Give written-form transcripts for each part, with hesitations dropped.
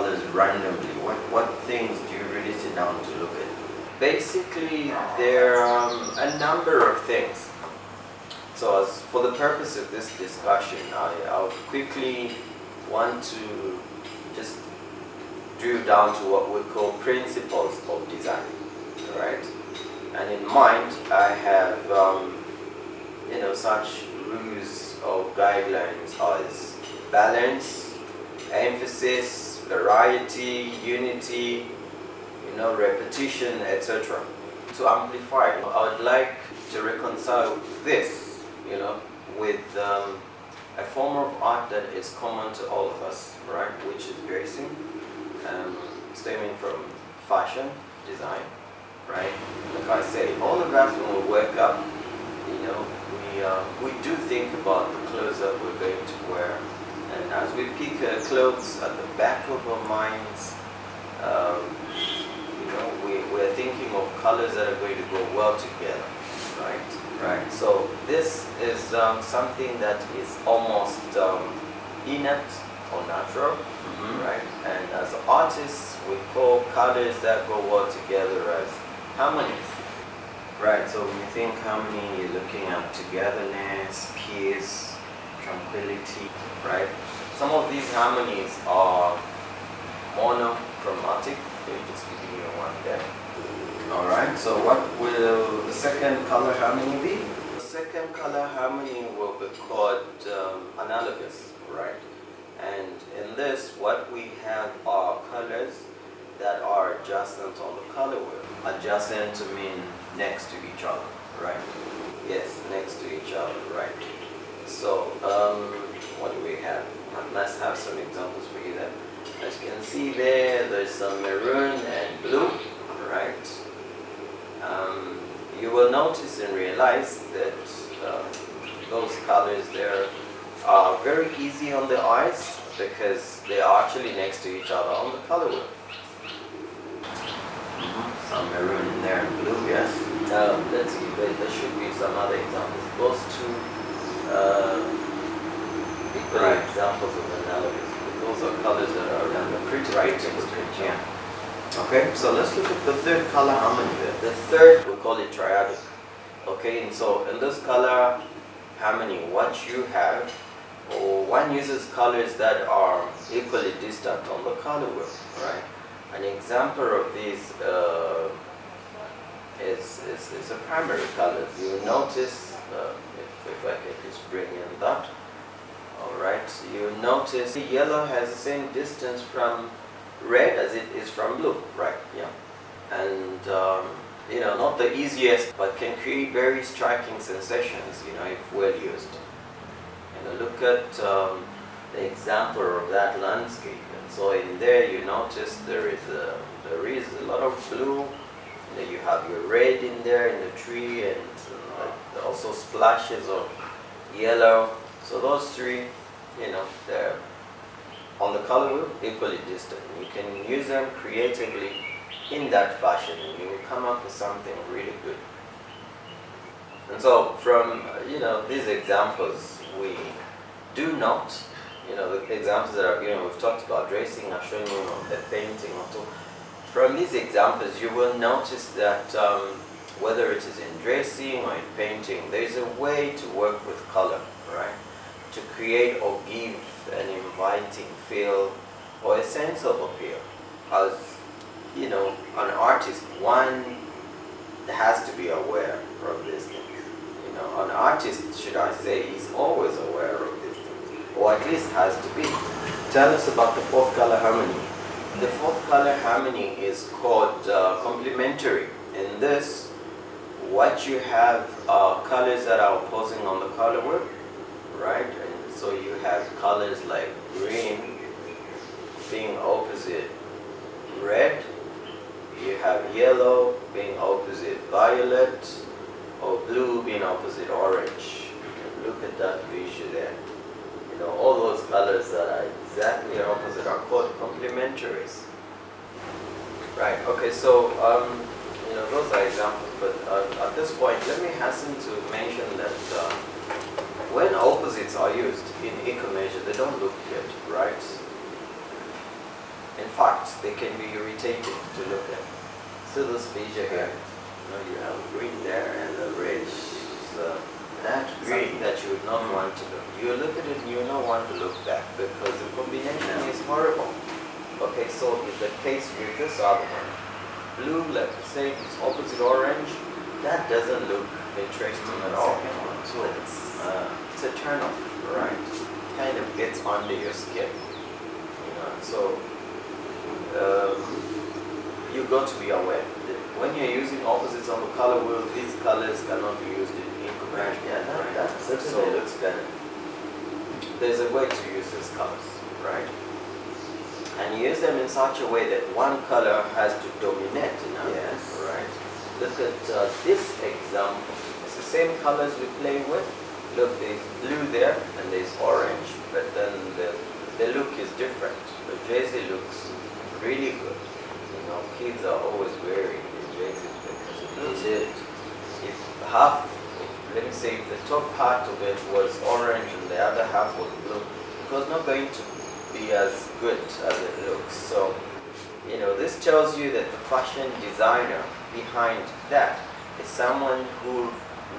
colors randomly? What things do you really sit down to look at? Basically, there are a number of things. So as for the purpose of this discussion, I'll quickly want to just drill down to what we call principles of design, right? And in mind, I have such rules or guidelines as balance, emphasis, variety, unity, repetition, etc. To amplify, I would like to reconcile this, with a form of art that is common to all of us, right? Which is dressing, stemming from fashion design, right? Like I say, all of us when we wake up, we do think about the clothes that we're going to wear, and as we pick clothes at the back of our minds, we're thinking of colors that are going to go well together, right? So this is something that is almost innate or natural, right? And as artists, we call colors that go well together as harmonies. Right, so when you think harmony, you're looking at togetherness, peace, tranquility, right? Some of these harmonies are monochromatic. Just giving you one there. Alright, so what will the second color harmony be? The second color harmony will be called analogous, right? And in this, what we have are colors that are adjacent on the color wheel. Adjacent to mean next to each other, right? Yes, next to each other, right? So, what do we have? Let's have some examples for you there. As you can see there's some maroon and blue, right? You will notice and realize that those colors there are very easy on the eyes because they are actually next to each other on the color wheel. Some maroon in there and blue, yes. Let's see, there should be some other examples. Those two equal examples of analogous. Those are colors that are pretty right. Yeah. Okay, so let's look at the third color harmony there. The third, we call it triadic. Okay, and so in this color harmony, what you have, or one uses colors that are equally distant on the color wheel, right? An example of this is a primary color. You notice, if I can just bring in that. Alright, so you notice the yellow has the same distance from red as it is from blue, right? Yeah. And, not the easiest, but can create very striking sensations, if well used. Look at the example of that landscape. And so in there you notice there is a lot of blue, you have your red in there in the tree, and also splashes of yellow. So those three, they're on the color wheel equally distant. You can use them creatively in that fashion and you will come up with something really good. And so from these examples, we do note, the examples that are, we've talked about dressing, I've shown you the painting or so. From these examples, you will notice that whether it is in dressing or in painting, there is a way to work with color, right? To create or give an inviting feel or a sense of appeal. As an artist, one has to be aware of these things. An artist, should I say, is always aware of these things, or at least has to be. Tell us about the fourth color harmony. The fourth color harmony is called complementary. In this, what you have are colors that are opposing on the color wheel, right? And so you have colors like green being opposite red, you have yellow being opposite violet, or blue being opposite orange. Look at that visual there. All those colors that are exactly opposite are called complementaries. Right, okay, so those are examples, but at this point, let me hasten to mention that when opposites are used in equal measure, they don't look good, right? In fact, they can be irritating to look at. So this feature here, you have green there and the red is that green that you would not want to look. You look at it and you don't want to look back because the combination is horrible. Okay, so in the case with this other one, blue, like I say, is opposite orange. That doesn't look interesting at all. So it's a turn off, right? Kind of gets under your skin. So you got to be aware that when you're using opposites on the color wheel, these colors cannot be used in combination. Yeah, that certainly looks better. There's a way to use these colors, right? And use them in such a way that one color has to dominate another. Yes. Right. Look at this example. It's the same colors we play with. Look, there's blue there and there's orange, but then the look is different. The jersey looks really good. Kids are always wearing the jerseys because it looks good. Let me say, if the top part of it was orange and the other half was blue, it was not going to be as good as it looks. So, this tells you that the fashion designer behind that is someone who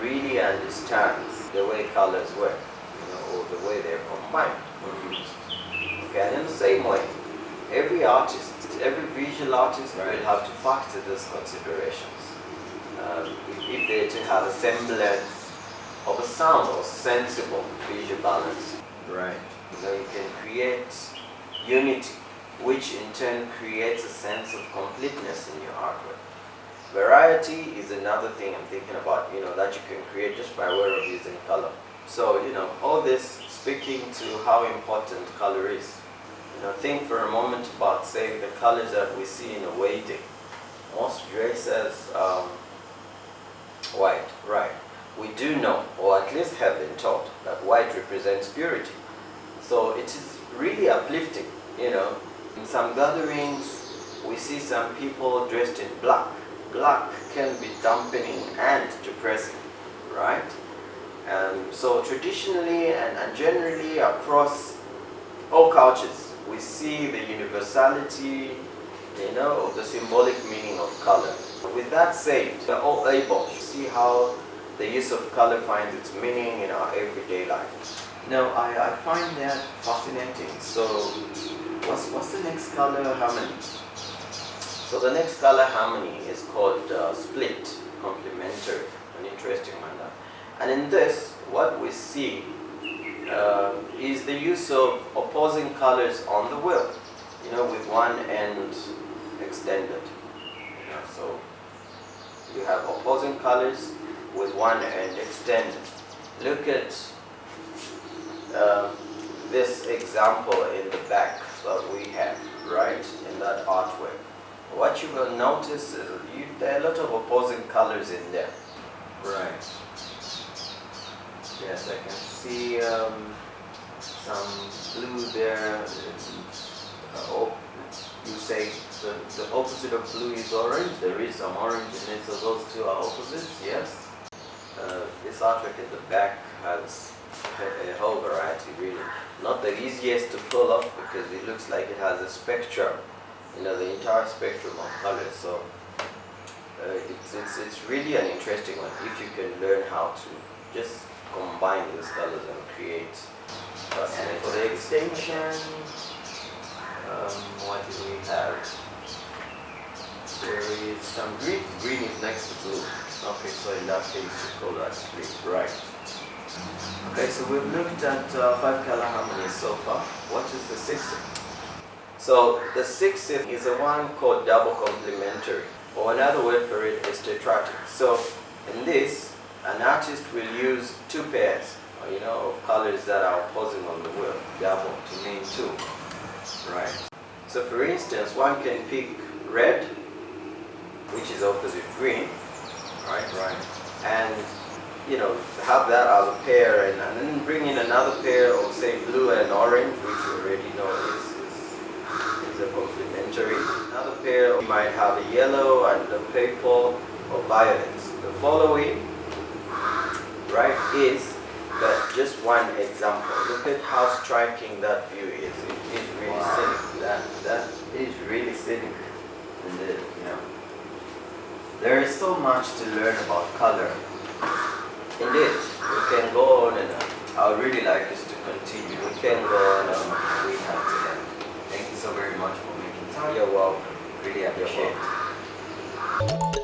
really understands the way colors work, or the way they're combined or used. Okay, and in the same way, every artist, every visual artist will have to factor these considerations. If they're to have a semblance of a sound or sensible visual balance. Right. You can create unity, which in turn creates a sense of completeness in your artwork. Variety is another thing I'm thinking about, that you can create just by way of using color. So, all this speaking to how important color is. Think for a moment about, say, the colors that we see in a wedding. Most dresses, white, right. We do know, or at least have been taught, that white represents purity. So it is really uplifting, In some gatherings, we see some people dressed in black. Black can be dampening and depressing, right? So traditionally and generally across all cultures, we see the universality, of the symbolic meaning of color. With that said, we're all able to see how the use of color finds its meaning in our everyday life. Now, I find that fascinating. So, what's the next color harmony? So the next color harmony is called split complementary, an interesting one. And in this, what we see is the use of opposing colors on the wheel, with one end extended. So you have opposing colors with one end extended. Look at this example in the back that we have, right, in that artwork. What you will notice is there are a lot of opposing colors in there. Right. Yes, I can see some blue there. You say the opposite of blue is orange. There is some orange in it, so those two are opposites, yes. This artwork in the back has a whole variety, really. Not the easiest to pull off because it looks like it has a spectrum, the entire spectrum of colors. So it's really an interesting one if you can learn how to just combine those colors and create. And for the extension, what do we have? There is some green. Green is next to blue. Okay, so in that case you call that split, right? Okay, so we've looked at 5 color harmonies so far. What is the 6th? So the 6th is the one called double complementary, or another word for it is tetratic. So in this, an artist will use 2 pairs, of colors that are opposing on the wheel, double to mean 2, right? So for instance, one can pick red, which is opposite green, right? And have that as a pair, and then bring in another pair of, say, blue and orange, which you already know is a complementary. Another pair, you might have a yellow and a purple or violet. The following, right, is just one example. Look at how striking that view is. It is really scenic. That It is really scenic. And there is so much to learn about color. Indeed, we can go on and on. I would really like us to continue. We can go on and on. We have to end. Thank you so very much for making time. You're welcome. Really appreciate it.